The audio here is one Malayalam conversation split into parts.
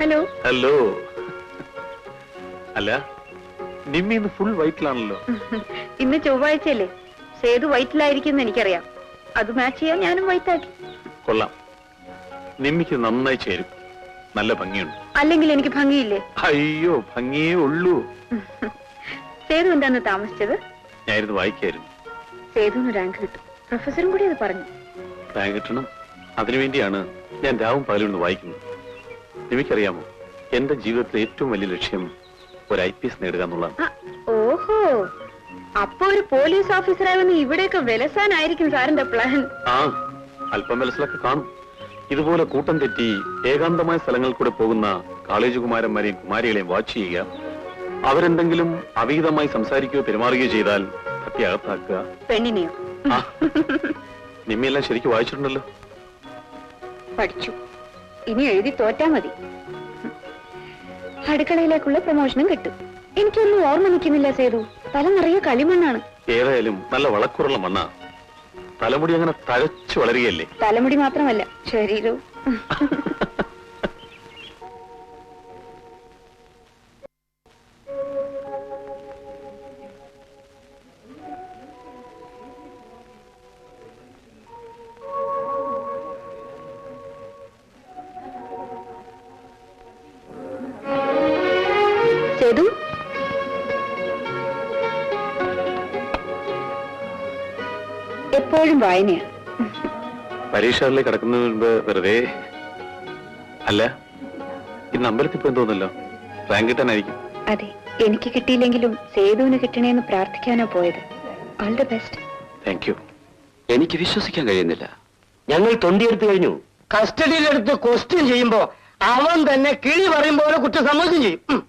ഹലോ. ഹലോ. അല്ല, നിമ്മി ഇന്ന് ഫുൾ വൈറ്റിലാണല്ലോ. ഇന്ന് ചൊവ്വാഴ്ചയല്ലേ, സേതു വൈറ്റിലായിരിക്കും എനിക്കറിയാം. അത് മാച്ച് ചെയ്യാൻ ഞാനും വൈറ്റാക്കി. കൊള്ളാം, നിമ്മിക്ക് നന്നായി ചേരും. നല്ല ഭംഗിയുണ്ട്. അല്ലെങ്കിൽ എനിക്ക് ഭംഗിയില്ലേ? അയ്യോ, ഭംഗിയേ ഉള്ളൂ. സേതു എന്താന്ന് താമസിച്ചത്? ഞാനിത് വായിക്കായിരുന്നു. സേതുവിന് റാങ്ക് കിട്ടും, പ്രൊഫസറും കൂടി അത് പറഞ്ഞു. റാങ്ക് കിട്ടണം, അതിനുവേണ്ടിയാണ് ഞാൻ രാവും പകലും വായിക്കുന്നത്. നിമിക്കറിയാമോ, എന്റെ ജീവിതത്തിലെ ഏറ്റവും വലിയ ലക്ഷ്യം ഒരു IPS നേടുക എന്നുള്ളതാണ്. ഓഹോ, അപ്പൊ ഒരു പോലീസ് ഓഫീസറായി വന്ന് ഇവിടെയൊക്കെ വിലസാനായിരിക്കും സാറിന്റെ പ്ലാൻ. ആ, അല്പം വിലസിലൊക്കെ കാണും. ഇതുപോലെ കൂട്ടം തെറ്റി ഏകാന്തമായ സ്ഥലങ്ങളിൽ കൂടെ പോകുന്ന കോളേജ് കുമാരന്മാരെയും കുമാരികളെയും വാച്ച് ചെയ്യുക, അവരെന്തെങ്കിലും അവിഹിതമായി സംസാരിക്കുകയോ പെരുമാറുകയോ ചെയ്താൽ തട്ടി അകത്താക്കുക. പെണ്ണിനെയോ? നിമ്മിയെല്ലാം ശരിക്കും വായിച്ചിട്ടുണ്ടല്ലോ. പഠിച്ചു, ഇനി എഴുതി തോറ്റാ മതി. അടുക്കളയിലേക്കുള്ള പ്രമോഷനും കിട്ടും. എനിക്കൊന്നും ഓർമ്മ നിൽക്കുന്നില്ല സേതു, തല നിറയെ കളിമണ്ണാണ്. ഏതായാലും നല്ല വളക്കൂറുള്ള മണ്ണ. തലമുടി അങ്ങനെ തഴച്ചു വളരുകയല്ലേ? തലമുടി മാത്രമല്ല, ശരീരവും. സേതു, എപ്പോഴും വായനയാണ്. പരീക്ഷകളിലേക്ക് കടക്കുന്നതിന് മുൻപ് വെറുതെ. അല്ല, ഇന്ന് അമ്പലത്തിൽ പോയി തോന്നല്ലോ, റാങ്ക് കിട്ടാനായിരിക്കും. അതെ, എനിക്ക് കിട്ടിയില്ലെങ്കിലും സേതുവിന് കിട്ടണേന്ന് പ്രാർത്ഥിക്കാനാ പോയത്. All the best. Thank you. എനിക്ക് വിശ്വസിക്കാൻ കഴിയുന്നില്ല. ഞങ്ങൾ തൊണ്ടിയെടുത്തു കഴിഞ്ഞു. കസ്റ്റഡിയിലെടുത്ത് ക്വസ്റ്റ്യൻ ചെയ്യുമ്പോ അവൻ തന്നെ കിഴി പറയും പോലെ കുറ്റം സമ്മതിക്കും ചെയ്യും.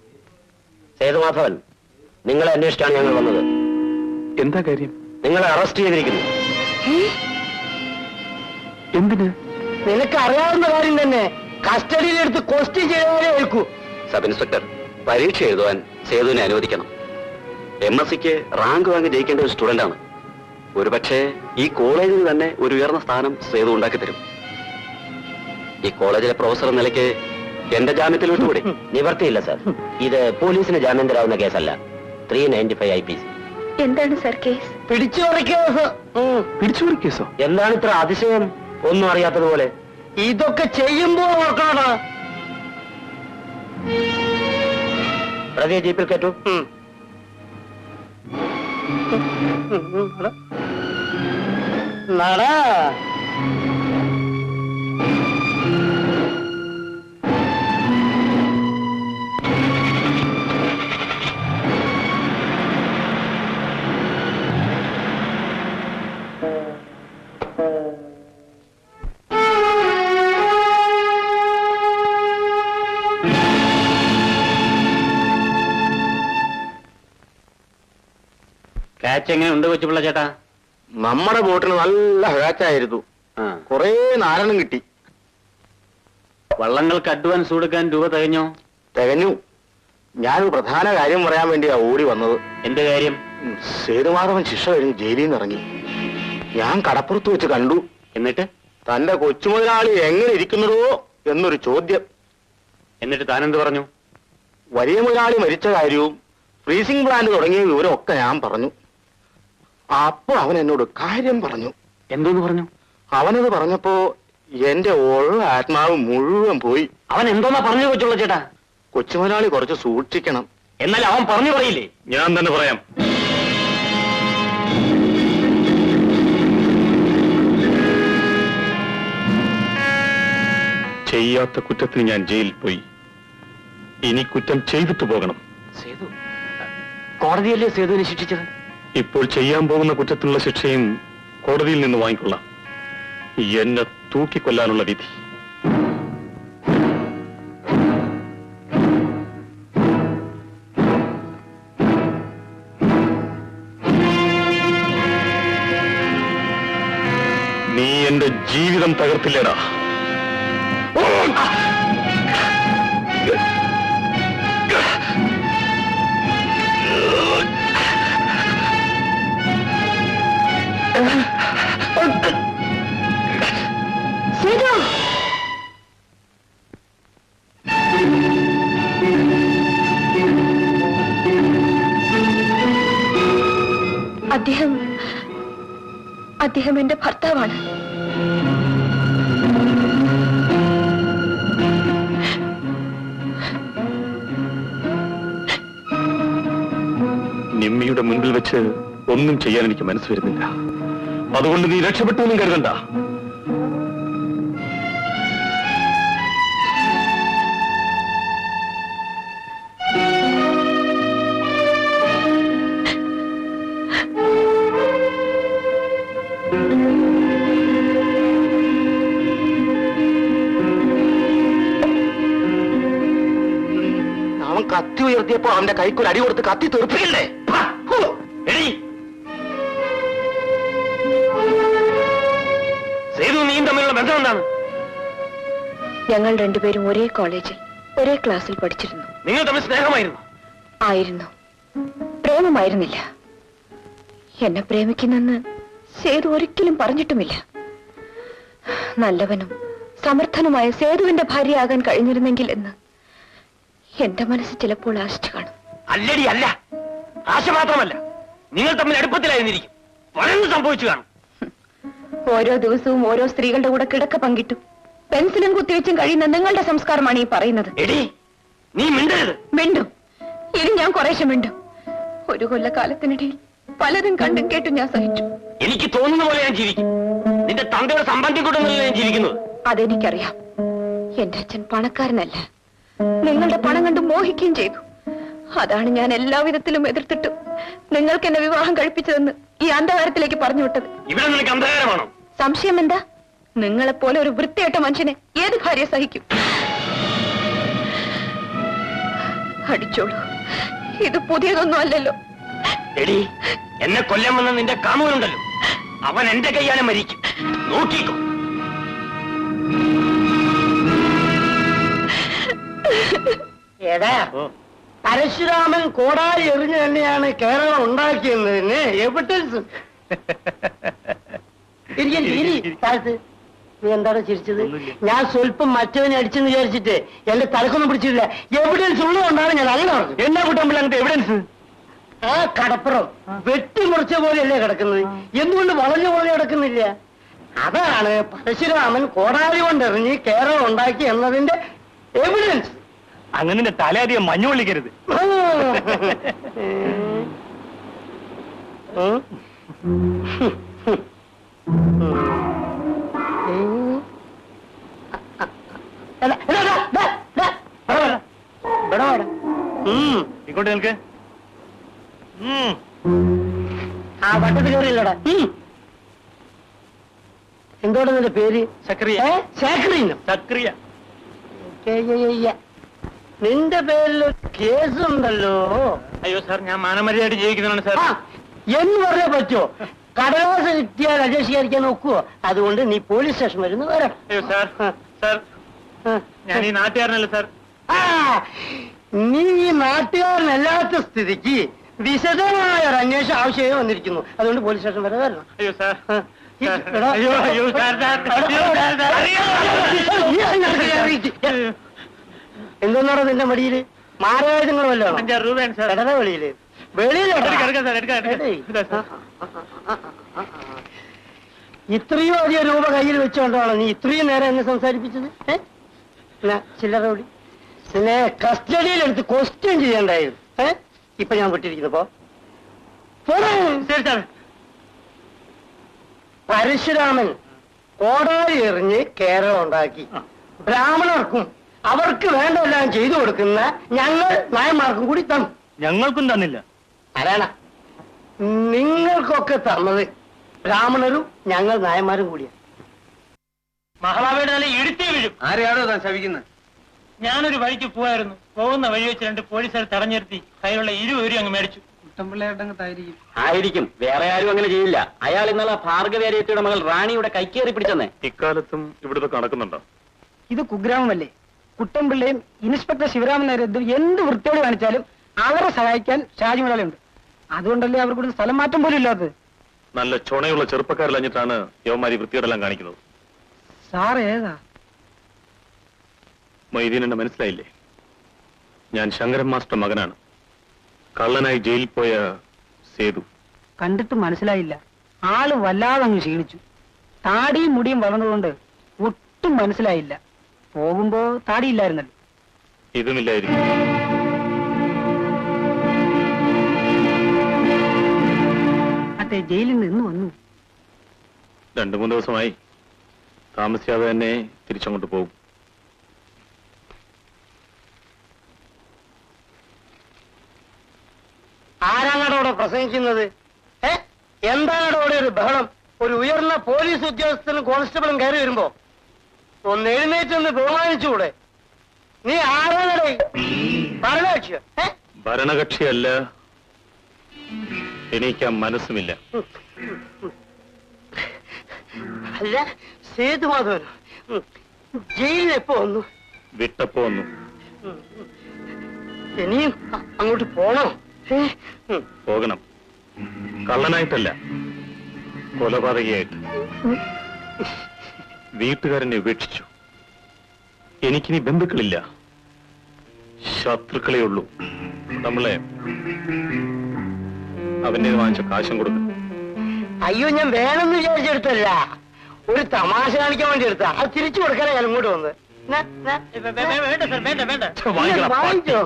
സേതുമാധവൻ, നിങ്ങളെ അന്വേഷിച്ചാണ് ഞങ്ങൾ വന്നത്. എന്താ കാര്യം? നിങ്ങളെ അറസ്റ്റ് ചെയ്തിരിക്കുന്നു. എന്തിന്? നിനക്ക് അറിയാവുന്ന കാര്യം തന്നെ. കസ്റ്റഡിയിലെടുത്ത് ക്വസ്റ്റ്യൻ ചെയ്യാനേ ഏൽക്കൂ. സബ് ഇൻസ്പെക്ടർ, പരീക്ഷ എഴുതുവാൻ സേതുവിനെ അനുവദിക്കണം. MSCക്ക് റാങ്ക് വാങ്ങി ജയിക്കേണ്ട ഒരു സ്റ്റുഡന്റ് ആണ്. ഒരുപക്ഷെ ഈ കോളേജിൽ തന്നെ ഒരു ഉയർന്ന സ്ഥാനം സേതു ഉണ്ടാക്കി തരും. ഈ കോളേജിലെ പ്രൊഫസർ എന്ന നിലയ്ക്ക് എന്റെ ജാമ്യത്തിൽ വിട്ടുകൂടി? നിവർത്തിയില്ല സാർ, ഇത് പോലീസിന് ജാമ്യം തരാവുന്ന കേസല്ല. 395 IPC. എന്താണ് സർ കേസ്? പിടിച്ചുപറി കേസ്. പിടിച്ചുപറി കേസോ? എന്താണ് ഇത്ര അതിശയം? ഒന്നും അറിയാത്തതുപോലെ. ഇതൊക്കെ ചെയ്യുമ്പോ ഓർക്കണ. പ്രതിയെ ജീപ്പിൽ കയറ്റു. നട. കാച്ച് എങ്ങനെ ഉണ്ട് കൊച്ചുപിള്ള ചേട്ടാ? നമ്മുടെ ബോട്ടിന് നല്ല കാച്ചായിരുന്നു. കൊറേ നാരണം കിട്ടി. വള്ളങ്ങൾക്ക് അഡ്വാൻസ് കൊടുക്കാൻ രൂപ തികഞ്ഞോ? തികഞ്ഞു. ഞാനൊരു പ്രധാന കാര്യം പറയാൻ വേണ്ടിയാ ഓടി വന്നത്. എന്ത് കാര്യം? സേതുമാധവൻ ശിക്ഷ കഴിഞ്ഞ് ജയിലിൽ നിന്ന് ഇറങ്ങി. ഞാൻ കടപ്പുറത്ത് വെച്ച് കണ്ടു. എന്നിട്ട് തന്റെ കൊച്ചുമുതലാളി എങ്ങനെ ഇരിക്കുന്നതോ എന്നൊരു ചോദ്യം. എന്നിട്ട് താനെന്ത് പറഞ്ഞു? വലിയ മുതലാളി മരിച്ച കാര്യവും ഫ്രീസിംഗ് പ്ലാന്റ് തുടങ്ങിയ വിവരമൊക്കെ ഞാൻ പറഞ്ഞു. അപ്പൊ അവൻ എന്നോട് കാര്യം പറഞ്ഞു. എന്തോന്ന് പറഞ്ഞു? അവനത് പറഞ്ഞപ്പോ എന്റെ ഉള്ള ആത്മാവ് മുഴുവൻ പോയി. അവൻ എന്തോന്നാ പറഞ്ഞു കൊച്ചുള്ള ചേട്ടാ? കൊച്ചുമുതലാളി കുറച്ച് സൂക്ഷിക്കണം. എന്നാൽ അവൻ പറഞ്ഞു പറയില്ലേ? ഞാൻ തന്നെ പറയാം. ചെയ്യാത്ത കുറ്റത്തിന് ഞാൻ ജയിലിൽ പോയി. ഇനി കുറ്റം ചെയ്തിട്ട് പോകണം. സേതു, കോടതിയല്ലേ സേതുവിനെ ശിക്ഷിച്ചത്? ഇപ്പോൾ ചെയ്യാൻ പോകുന്ന കുറ്റത്തിനുള്ള ശിക്ഷയും കോടതിയിൽ നിന്ന് വാങ്ങിക്കൊള്ളാം. എന്നെ തൂക്കിക്കൊല്ലാനുള്ള വിധി. നീ എന്റെ ജീവിതം തകർത്തില്ലേടാ. സേതു അദ്ദേഹം എന്റെ ഭർത്താവാണ്. നിമ്മിയുടെ മുൻപിൽ വെച്ച് ഒന്നും ചെയ്യാൻ എനിക്ക് മനസ്സ് വരുന്നില്ല. അതുകൊണ്ട് നീ രക്ഷപ്പെട്ടു എന്നും കരുതണ്ട. അവൻ കത്തി ഉയർത്തിയപ്പോ അവന്റെ കൈക്കൊരു അടി കൊടുത്ത് കത്തി തെറിപ്പിക്കണ്ടേ? സേതു നീയും തമ്മിലുള്ള ബന്ധം എന്താണ്? ഞങ്ങൾ രണ്ടുപേരും ഒരേ കോളേജിൽ ഒരേ ക്ലാസ്സിൽ പഠിച്ചിരുന്നു. നിങ്ങൾ തമ്മിൽ സ്നേഹമായിരുന്നു? ആയിരുന്നു. പ്രേമമായിരുന്നില്ല. എന്നെ പ്രേമിക്കുന്നെന്ന് സേതു ഒരിക്കലും പറഞ്ഞിട്ടുമില്ല. നല്ലവനും സമർത്ഥനുമായ സേതുവിന്റെ ഭാര്യയാകാൻ കഴിഞ്ഞിരുന്നെങ്കിൽ എന്ന് എന്റെ മനസ്സ് ചിലപ്പോൾ ആശിച്ചു കാണും. അല്ലടി, അല്ല. ആശ മാത്രമല്ല, നിങ്ങൾ തമ്മിൽ അടുപ്പത്തിലായിരുന്നിരിക്കും. പലതും സംഭവിച്ചു കാണും. ഓരോ ദിവസവും ഓരോ സ്ത്രീകളുടെ കൂടെ കിടക്ക പങ്കിട്ടു പെൻസിലും കുത്തിവെച്ചും കഴിയുന്ന നിങ്ങളുടെ സംസ്കാരമാണ് ഈ പറയുന്നത്. എടി, നീ മിണ്ടരുത്. മിണ്ടും. ഇനി ഞാൻ കുറേശ്ശെ മിണ്ടും. ഒരു കൊല്ലക്കാലത്തിനിടയിൽ പലതും കണ്ടും കേട്ടും ഞാൻ സഹിച്ചു. എനിക്ക് തോന്നുന്ന പോലെ ഞാൻ ജീവിക്കും. നിന്റെ തന്തയുടെ സമ്പന്നം കൊണ്ടൊന്നല്ല ഞാൻ ജീവിക്കുന്നത്. അതെനിക്കറിയാം. എന്റെ അച്ഛൻ പണക്കാരനല്ല. നിങ്ങളുടെ പണം കണ്ട് മോഹിക്കുകയും ചെയ്തു. അതാണ് ഞാൻ എല്ലാവിധത്തിലും എതിർത്തിട്ടും നിങ്ങൾക്ക് എന്നെ വിവാഹം കഴിപ്പിച്ചതെന്ന് ഈ അന്ധകാരത്തിലേക്ക് പറഞ്ഞു വിട്ടത്. ഇവിടെ നിനക്ക് അന്ധകാരമാണോ? സംശയം എന്താ? നിങ്ങളെപ്പോലെ ഒരു വൃത്തികെട്ട മനുഷ്യനെ ഏത് ഭാര്യ സഹിക്കും? അടിച്ചോളൂ. ഇത് പുതിയതൊന്നും അല്ലല്ലോ. എടി, എന്നെ കൊല്ലാൻ വന്ന നിന്റെ കാമുകനുണ്ടല്ലോ, അവൻ എന്റെ കയ്യാലെ മരിക്കും. നോക്കിക്കോ. ഏതാ പരശുരാമൻ കോടാലി എറിഞ്ഞു തന്നെയാണ് കേരളം ഉണ്ടാക്കിയെന്നതിന് എവിഡൻസ്. നീ എന്താണ് ചിരിച്ചത്? ഞാൻ സ്വല്പം മറ്റവനെ അടിച്ചെന്ന് വിചാരിച്ചിട്ട് എന്റെ തലക്കൊന്നും പിടിച്ചില്ല. എവിഡൻസ് ഉള്ളതുകൊണ്ടാണ് ഞാൻ അങ്ങനെ പറഞ്ഞത്. എന്നാ കൂട്ടമ്പിള്ള അങ്ങനത്തെ എവിഡൻസ്? ആ കടപ്പുറം വെട്ടിമുറിച്ച പോലെയല്ലേ കിടക്കുന്നത്, എന്തുകൊണ്ട് വളഞ്ഞു പോലെ കിടക്കുന്നില്ല? അതാണ് പരശുരാമൻ കോടാലി കൊണ്ടെറിഞ്ഞ് കേരളം ഉണ്ടാക്കി എന്നതിന്റെ എവിഡൻസ്. അങ്ങനെ തലയധികം മഞ്ഞു കൊള്ളിക്കരുത്. ഇങ്ങോട്ട് നിൽക്ക്. ആ വട്ടത്തിൽ കയറിയില്ലടാ. എന്തോടെ നിന്റെ പേര്? സക്രിയ. ശാക്രീനോ? സക്രിയ. നിന്റെ പേരിൽ കേസുണ്ടല്ലോ. അയ്യോ സാർ, ഞാൻ മാനമര്യാദയായിട്ട് ജീവിക്കുന്നതാണ് സാർ. എന്ന് പറഞ്ഞേ പറ്റുമോ? കടലാസ് കിട്ടിയാൽ അന്വേഷിക്കാതിരിക്കാൻ നോക്കുവോ? അതുകൊണ്ട് നീ പോലീസ് സ്റ്റേഷൻ വരുന്നു വരാം. അയ്യോ സാർ, സാർ ഞാൻ ഈ നാട്ടുകാരനല്ല സാർ. നീ ഈ നാട്ടുകാരനല്ലാത്ത സ്ഥിതിക്ക് വിശദമായ ഒരു അന്വേഷണം ആവശ്യമായി വന്നിരിക്കുന്നു. അതുകൊണ്ട് പോലീസ് സ്റ്റേഷൻ വരെ വരണം. അയ്യോ സാർ. എന്തോന്നാണോ നിന്റെ മടിയില്? മാരായുധങ്ങൾ വല്ലോ? 5,000 രൂപയാണ് സാർ. എടത വെളിയില് വെളിയിൽ ഇത്രയും അധികം രൂപ കയ്യിൽ വെച്ചുകൊണ്ടാണോ നീ ഇത്രയും നേരം എന്നെ സംസാരിപ്പിച്ചത്? ചില്ലറ കൂടി പിന്നെ കസ്റ്റഡിയിലെടുത്ത് ക്വസ്റ്റ്യൻ ചെയ്യണ്ടായിരുന്നു. ഇപ്പൊ ഞാൻ വിട്ടിരിക്കുന്നപ്പോ പരശുരാമൻ കോടാലി എറിഞ്ഞ് കേരളം ഉണ്ടാക്കി. ബ്രാഹ്മണർക്കും അവർക്ക് വേണ്ടതെല്ലാം ചെയ്തു കൊടുക്കുന്ന ഞങ്ങൾ നായന്മാർക്കും കൂടി തന്നു. ഞങ്ങൾക്കും തന്നില്ല. അതാണ് നിങ്ങൾക്കൊക്കെ തന്നത് ബ്രാഹ്മണരും ഞങ്ങൾ നായന്മാരും കൂടിയാണ്. മഹാബാബയുടെ നല്ല ഇടുത്തി വീഴും. ആരെയാണോ താൻ ശവിക്കുന്നത്? ഞാനൊരു വഴിക്ക് പോവായിരുന്നു. പോകുന്ന വഴി വെച്ച് 2 പോലീസുകാർ തടഞ്ഞിരുത്തി കയ്യിലുള്ള 20 രൂപ അങ്ങ് മേടിച്ചു. ആയിരിക്കും, വേറെ ആരും അങ്ങനെ ചെയ്യില്ല. അയാൾ ഇന്നലെ ഭാർഗവേരിയത്തിയുടെ മകൾ റാണിയുടെ കൈക്കേറി പിടിച്ചെന്നേ. ഇക്കാലത്തും ഇവിടുത്തെ നടക്കുന്നുണ്ടോ? ഇത് കുഗ്രാമമല്ലേ? കുട്ടൻപിള്ളയും ഇൻസ്പെക്ടർ ശിവരാമൻ നായരും എന്ത് വൃത്തിയോട് കാണിച്ചാലും അവരെ സഹായിക്കാൻ ഷാജി മുതലുണ്ട്. അതുകൊണ്ടല്ലേ അവർക്കൂടെ സ്ഥലം മാറ്റം പോലും ഇല്ലാത്തത്. നല്ല ചുണയുള്ള ചെറുപ്പക്കാരിലഞ്ഞിട്ടാണ് യവന്മാരി വൃത്തിയോടെല്ലാം കാണിക്കുന്നത്. സാർ ഏതാ? മൊയ്തീൻ എന്നെ മനസ്സിലായില്ലേ? ഞാൻ ശങ്കരൻ മാസ്റ്റർ മകനാണ്. കള്ളനായി ജയിലിൽ പോയ സേതു. കണ്ടിട്ട് മനസ്സിലായില്ല. ആള് വല്ലാതെ അങ്ങ് ക്ഷീണിച്ചു. താടിയും മുടിയും വളർന്നുകൊണ്ട് ഒട്ടും മനസ്സിലായില്ല. പോകുമ്പോ താടിയില്ലായിരുന്നല്ലോ. ഇതുമില്ലായിരിക്കും. അതെ, ജയിലിൽ നിന്ന് വന്നു. 2-3 ദിവസമായി. താമസിയാതെ തന്നെ തിരിച്ചങ്ങോട്ട് പോകും. ആരാണ് അവിടെ പ്രസംഗിക്കുന്നത്? എന്താണ് അവിടെ ഒരു ബഹളം? ഒരു ഉയർന്ന പോലീസ് ഉദ്യോഗസ്ഥനും കോൺസ്റ്റബിളും കയറി വരുമ്പോ ഒന്ന് എഴുന്നേറ്റൊന്ന് ബഹുമാനിച്ചുകൂടെ? നീ ആരാണടേ? ഭരണകക്ഷിയോ? ഭരണകക്ഷിയല്ല, എനിക്ക് മനസ്സുമില്ല. അല്ല, സേതുമാധവനോ? ജയിലിൽ എപ്പോ വന്നു? വിട്ടപ്പോ വന്നു. ഇനിയും അങ്ങോട്ട് പോണോ? പോകണം. കള്ളനായിട്ടല്ല, കൊലപാതകയായിട്ട്. വീട്ടുകാരനെ ഉപേക്ഷിച്ചു. എനിക്കിനി ബന്ധുക്കളില്ല, ശത്രുക്കളേ ഉള്ളൂ. നമ്മളെ അവന്റെ വാങ്ങിച്ച കാശം കൊടുക്കും. അയ്യോ, ഞാൻ വേണമെന്ന് വിചാരിച്ചെടുത്തല്ല, ഒരു തമാശ കാണിക്കാൻ വേണ്ടി എടുത്താ. അത് തിരിച്ചു കൊടുക്കാനാ ഞാൻ ഇങ്ങോട്ട് വന്നത്. വാങ്ങിച്ചോ?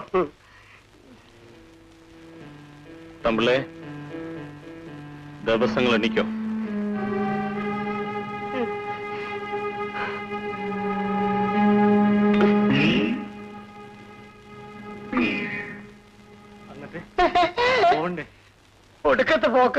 തമ്പിളെ, ദിവസങ്ങൾ എണ്ണിക്കോ. ഒടുക്കത്തെ പോക്ക.